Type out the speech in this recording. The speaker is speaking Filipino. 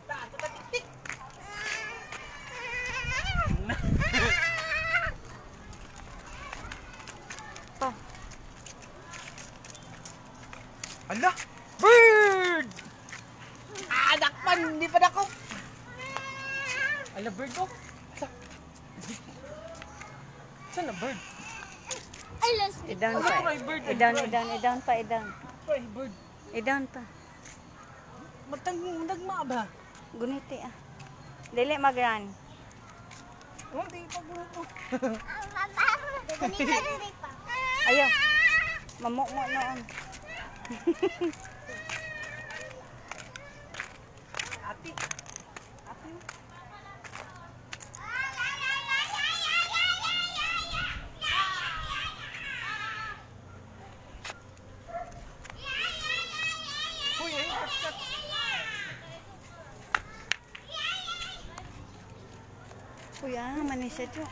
Tato ta tik-tik. Pa. Ala! Bird! Anak man! Hindi pa dako! Ala, bird oh! Saan na bird? Ay, lost. Idan Ano pa. try bird? Idan pa, idan. Try bird. Idan pa. Magtagma ba? Guniti ah. Dili magran. Hindi pa bulo ko. Ayaw. Mamukmo noon. Ati. Ati. Uy, ay, kat-kat. Kuya, manis siya.